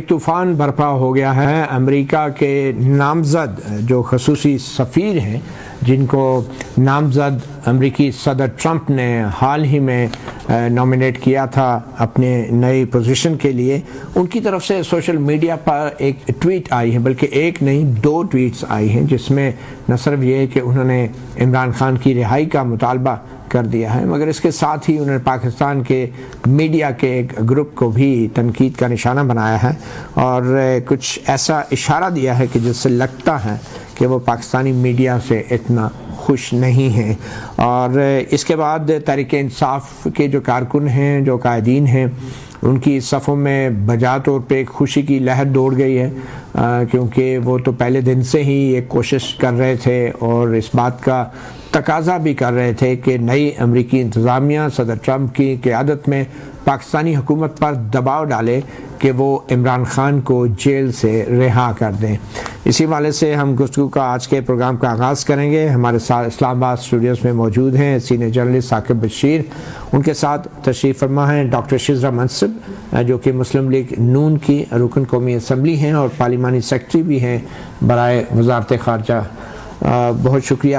طوفان برپا ہو گیا ہے۔ امریکہ کے نامزد جو خصوصی سفیر ہیں، جن کو نامزد امریکی صدر ٹرمپ نے حال ہی میں نامینیٹ کیا تھا اپنے نئی پوزیشن کے لیے، ان کی طرف سے سوشل میڈیا پر ایک ٹویٹ آئی ہے، بلکہ ایک نہیں 2 ٹویٹس آئی ہیں، جس میں نہ صرف یہ کہ انہوں نے عمران خان کی رہائی کا مطالبہ کر دیا ہے، مگر اس کے ساتھ ہی انہوں نے پاکستان کے میڈیا کے ایک گروپ کو بھی تنقید کا نشانہ بنایا ہے اور کچھ ایسا اشارہ دیا ہے کہ جس سے لگتا ہے کہ وہ پاکستانی میڈیا سے اتنا خوش نہیں ہیں۔ اور اس کے بعد تحریک انصاف کے جو کارکن ہیں، جو قائدین ہیں، ان کی صفوں میں بجا طور پہ ایک خوشی کی لہر دوڑ گئی ہے، کیونکہ وہ تو پہلے دن سے ہی ایک کوشش کر رہے تھے اور اس بات کا تقاضا بھی کر رہے تھے کہ نئی امریکی انتظامیہ صدر ٹرمپ کی قیادت میں پاکستانی حکومت پر دباؤ ڈالے کہ وہ عمران خان کو جیل سے رہا کر دیں۔ اسی حوالے سے ہم گفتگو کا آج کے پروگرام کا آغاز کریں گے۔ ہمارے ساتھ اسلام آباد اسٹوڈیوز میں موجود ہیں سینئر جرنلسٹ ثاقب بشیر، ان کے ساتھ تشریف فرما ہیں ڈاکٹر شزرہ منصب، جو کہ مسلم لیگ نون کی رکن قومی اسمبلی ہیں اور پارلیمانی سیکرٹری بھی ہیں برائے وزارت خارجہ۔ بہت شکریہ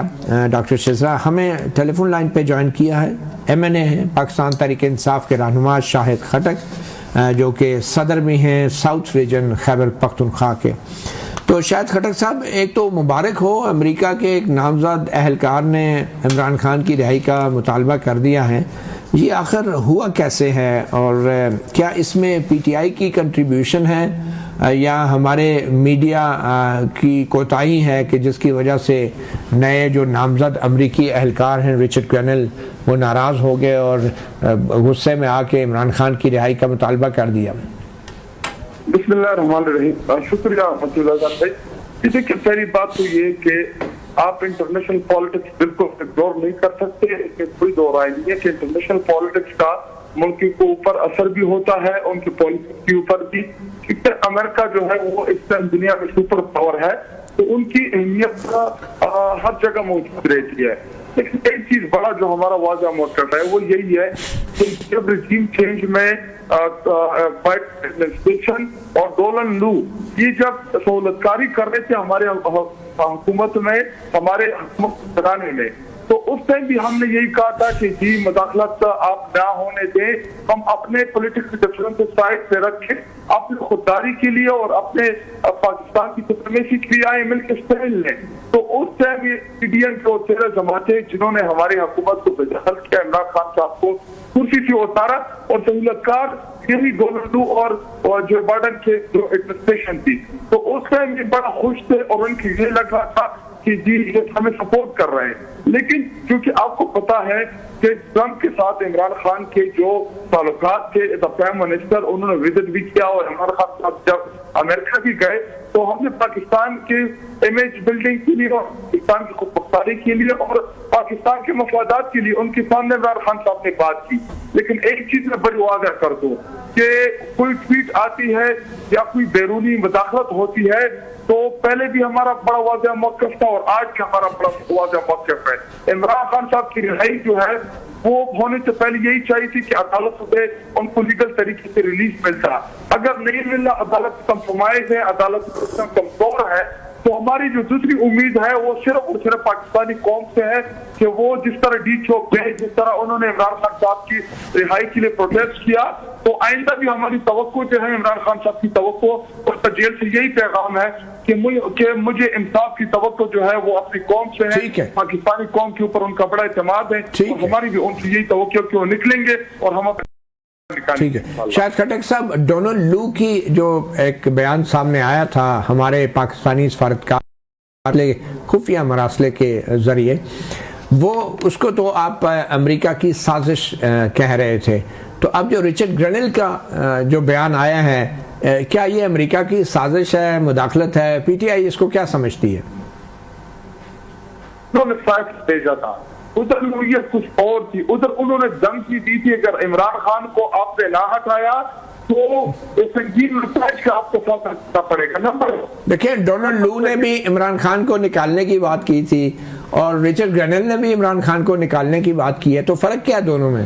ڈاکٹر شزرہ۔ ہمیں ٹیلی فون لائن پہ جوائن کیا ہے MNA ہیں، پاکستان تحریک انصاف کے رہنما شاہد خٹک، جو کہ صدر بھی ہیں ساؤتھ ریجن خیبر پختونخوا کے۔ تو شاہد خٹک صاحب، ایک تو مبارک ہو، امریکہ کے ایک نامزد اہلکار نے عمران خان کی رہائی کا مطالبہ کر دیا ہے، یہ آخر ہوا کیسے ہے اور کیا اس میں PTI کی کنٹریبیوشن ہے یا ہمارے میڈیا کی کوتاہی ہے کہ جس کی وجہ سے نئے جو نامزد امریکی اہلکار ہیں رچرڈ گرینل، وہ ناراض ہو گئے اور غصے میں آ کے عمران خان کی رہائی کا مطالبہ کر دیا؟ بسم اللہ الرحمن الرحیم۔ شکریہ رحمۃ اللہ جان بھائی۔ دیکھیے، پہلی بات تو یہ کہ آپ انٹرنیشنل پالیٹکس بالکل اگنور نہیں کر سکتے، اس میں کوئی دو رائے نہیں ہے کہ انٹرنیشنل پالیٹکس کا ملک کے اوپر اثر بھی ہوتا ہے، ان کی پالیسی کے اوپر بھی۔ امریکہ جو ہے وہ اس ٹائم دنیا میں سپر پاور ہے، تو ان کی اہمیت ہر جگہ موجود رہتی ہے۔ لیکن ایک چیز بڑا جو ہمارا واضح موقف ہے وہ یہی ہے کہ جب رجیم چینج میں بائیڈن ایڈمنسٹریشن اور ڈولن لو یہ جب سہولت کاری کر رہے تھے ہمارے حکومت میں، ہمارے حکومت چلانے میں، تو اس ٹائم بھی ہم نے یہی کہا تھا کہ جی مداخلت آپ نہ ہونے دیں، ہم اپنے پولیٹیکل ڈفرینس سائڈ پہ رکھیں، اپنی خودداری کے لیے اور اپنے پاکستان کی سپریمیسی کے لیے آئے مل کے اسٹینڈ لیں۔ تو اس ٹائم یہ PDM کے 13 جماعتیں جنہوں نے ہماری حکومت کو بجحل کیا، عمران خان صاحب کو کرسی سے اتارا، اور سہولت کار یہی ڈونلڈ ٹرمپ اور جو بائیڈن کے جو ایڈمنسٹریشن تھی، تو اس ٹائم یہ بڑا خوش تھے اور ان کی یہ لگ رہا تھا کہ جی یہ ہمیں سپورٹ کر رہے ہیں۔ لیکن کیونکہ آپ کو پتا ہے کہ ٹرمپ کے ساتھ عمران خان کے جو تعلقات تھے، پرائم منسٹر انہوں نے وزٹ بھی کیا، اور عمران خان صاحب جب امریکہ بھی گئے تو ہم نے پاکستان کے امیج بلڈنگ کے لیے اور پاکستان کی خود مختاری کے لیے اور پاکستان کے مفادات کے لیے ان کے سامنے عمران خان صاحب نے بات کی۔ لیکن ایک چیز میں بڑی واضح کر دوں کہ کوئی ٹویٹ آتی ہے یا کوئی بیرونی مداخلت ہوتی ہے تو پہلے بھی ہمارا بڑا واضح موقف تھا اور آج بھی ہمارا بڑا واضح موقف ہے۔ عمران خان صاحب کی رہائی جو ہے وہ ہونے سے پہلے یہی چاہیے تھی کہ عدالت سے ان کو لیگل طریقے سے ریلیز ملتا، اگر نہیں ملنا، عدالت کمپرومائز ہے، عدالت سسٹم کمزور ہے، تو ہماری جو دوسری امید ہے وہ صرف اور صرف پاکستانی قوم سے ہے کہ وہ جس طرح ڈی چوک گئے، جس طرح انہوں نے عمران خان صاحب کی رہائی کے لیے پروٹیسٹ کیا، تو آئندہ بھی ہماری توقع جو ہے عمران خان صاحب کی توقع اس کا جیل سے یہی پیغام ہے کہ مجھے انصاف کی توقع جو ہے وہ اپنی قوم سے ہے، پاکستانی قوم کے اوپر ان کا بڑا اعتماد ہے، ہماری بھی ان سے یہی توقع کہ وہ نکلیں گے اور ہم ٹھیک ہے۔ شاہد خٹک صاحب، ڈونلڈ لو کی جو ایک بیان سامنے آیا تھا ہمارے پاکستانی سفارتکار خفیہ مراسلے کے ذریعے، وہ اس کو تو آپ امریکہ کی سازش کہہ رہے تھے، تو اب جو رچرڈ گرینل کا جو بیان آیا ہے، کیا یہ امریکہ کی سازش ہے، مداخلت ہے؟ PTI اس کو کیا سمجھتی ہے؟ بھیجا تھا ادھر نوعیت کچھ اور تھی، ادھر انہوں نے دھمکی دی تھی اگر عمران خان کو آپ نے نہ ہٹایا تو سنگین نتائج کا آپ کو سامنا کرنا پڑے گا۔ نمبر دیکھیں، ڈونلڈ لو نے بھی عمران خان کو نکالنے کی بات کی تھی اور رچرڈ گرینل نے بھی عمران خان کو نکالنے کی بات کی ہے، تو فرق کیا دونوں میں؟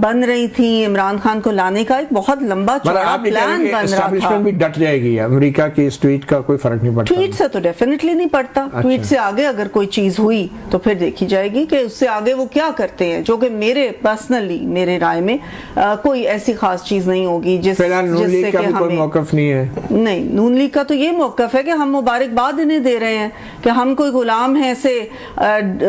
بن رہی تھیں, عمران خان کو لانے کا ایک بہت لمبا چوڑا پلان بن رہا تھا. اسٹیبلشمنٹ بھی ڈٹ جائے گی, امریکہ کی اس ٹویٹ کا کوئی فرق نہیں پڑتا. ٹویٹ سے تو ڈیفینیٹلی نہیں پڑتا. ٹویٹ سے آگے اگر کوئی چیز ہوئی تو پھر دیکھی جائے گی کہ اس سے آگے وہ کیا کرتے ہیں, جو کہ میرے پرسنلی میرے رائے میں کوئی ایسی خاص چیز نہیں ہوگی جس سے کہ ہمیں کوئی موقف نہیں ہے. نہیں, نون لیگ کا تو یہ موقف ہے کہ ہم مبارکباد انہیں دے رہے ہیں کہ ہم کوئی غلام ہیں سے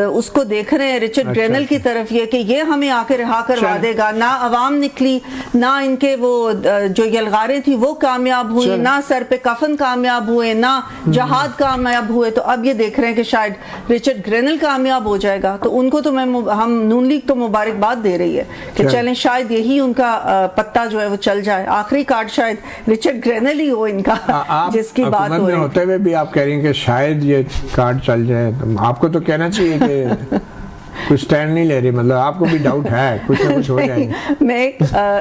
اس کو دیکھ رہے ہیں رچرڈ گرینل کی طرف, یہ کہ یہ ہمیں آ کے رہا کروا دے گا. نہ عوام نکلی, نہ ان کے وہ جو یلغاریں تھی وہ کامیاب ہوئی, نہ سر پہ کفن کامیاب ہوئے, نہ جہاد کامیاب ہوئے. تو اب یہ دیکھ رہے ہیں کہ شاید رچرڈ گرینل کامیاب ہو جائے گا. تو ان کو تو ہم نون لیگ تو مبارکباد دے رہی ہے کہ چلیں شاید یہی ان کا پتہ جو ہے وہ چل جائے. آخری کارڈ شاید رچرڈ گرینل ہی ہو ان کا, جس کی بات ہو رہی ہے. ہوتے ہوئے بھی آپ کہہ رہی ہیں کہ شاید یہ کارڈ چل جائے. آپ کو تو کہنا چاہیے کہ کچھ سٹینڈ نہیں لے رہی, مطلب آپ کو بھی ڈاؤٹ ہے کچھ نہ کچھ ہو جائے گا. میں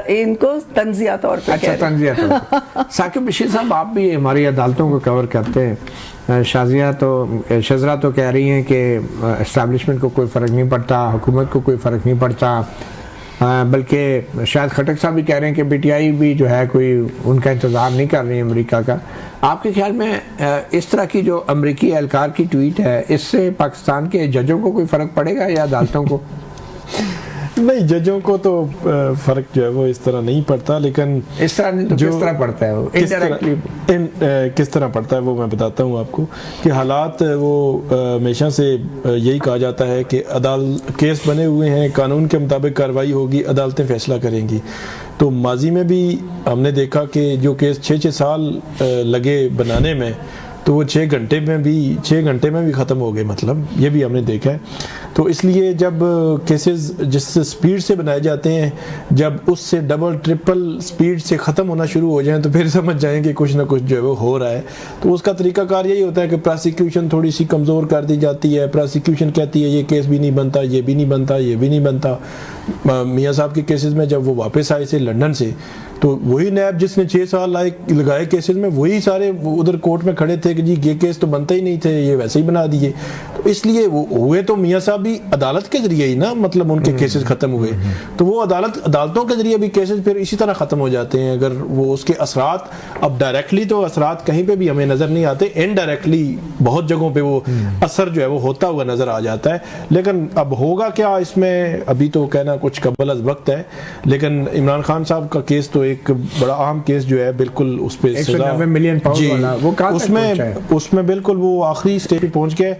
ان کو تنزیہ طور پہ اچھا, تنزیہ طور. ثاقب بشیر صاحب, آپ بھی ہماری عدالتوں کو کور کرتے ہیں. شزرا تو کہہ رہی ہیں کہ اسٹیبلشمنٹ کو کوئی فرق نہیں پڑتا, حکومت کو کوئی فرق نہیں پڑتا, بلکہ شاید خٹک صاحب بھی کہہ رہے ہیں کہ پی ٹی آئی بھی جو ہے کوئی ان کا انتظار نہیں کر رہی ہے امریکہ کا. آپ کے خیال میں اس طرح کی جو امریکی اہلکار کی ٹویٹ ہے, اس سے پاکستان کے ججوں کو کوئی فرق پڑے گا یا عدالتوں کو؟ نہیں, ججوں کو تو فرق جو ہے وہ اس طرح نہیں پڑتا, لیکن اس طرح نہیں تو کس طرح پڑتا ہے وہ انڈائریکٹلی؟ کس طرح پڑتا ہے وہ میں بتاتا ہوں آپ کو کہ حالات وہ ہمیشہ سے یہی کہا جاتا ہے کہ کیس بنے ہوئے ہیں, قانون کے مطابق کارروائی ہوگی, عدالتیں فیصلہ کریں گی. تو ماضی میں بھی ہم نے دیکھا کہ جو کیس 6 سال لگے بنانے میں, تو وہ 6 گھنٹے میں بھی ختم ہو گئے, مطلب یہ بھی ہم نے دیکھا ہے. تو اس لیے جب کیسز جس سے سپیڈ سے بنائے جاتے ہیں, جب اس سے ڈبل ٹرپل سپیڈ سے ختم ہونا شروع ہو جائیں تو پھر سمجھ جائیں کہ کچھ نہ کچھ جو ہے وہ ہو رہا ہے. تو اس کا طریقہ کار یہی ہوتا ہے کہ پراسیکیوشن تھوڑی سی کمزور کر دی جاتی ہے. پراسیکیوشن کہتی ہے یہ کیس بھی نہیں بنتا, یہ بھی نہیں بنتا, یہ بھی نہیں بنتا. میاں صاحب کے کیسز میں جب وہ واپس آئے تھے لنڈن سے, تو وہی نیب جس نے 6 سال لگائے کیسز میں, وہی سارے ادھر کورٹ میں کھڑے تھے کہ جی یہ کیس تو بنتے ہی نہیں تھے, یہ ویسے ہی بنا دیے. تو اس لیے وہ ہوئے تو میاں صاحب بھی عدالت کے ذریعے ہی نا, مطلب ان کے کیسز ختم ہوئے. تو وہ عدالتوں کے ذریعے بھی کیسز پھر اسی طرح ختم ہو جاتے ہیں. اگر وہ اس کے اثرات, اب ڈائریکٹلی تو اثرات کہیں پہ بھی ہمیں نظر نہیں آتے, انڈائریکٹلی بہت جگہوں پہ وہ اثر جو ہے وہ ہوتا ہوا نظر آ جاتا ہے. لیکن اب ہوگا کیا اس میں, ابھی تو کہنا کچھ قبل از وقت ہے. لیکن عمران خان صاحب کا کیس تو ایک بڑا اہم کیس جو ہے, بالکل اس پہ 190 ملین پاؤنڈ والا, وہ اس میں بالکل وہ آخری سٹیج پہ پہنچ گئے.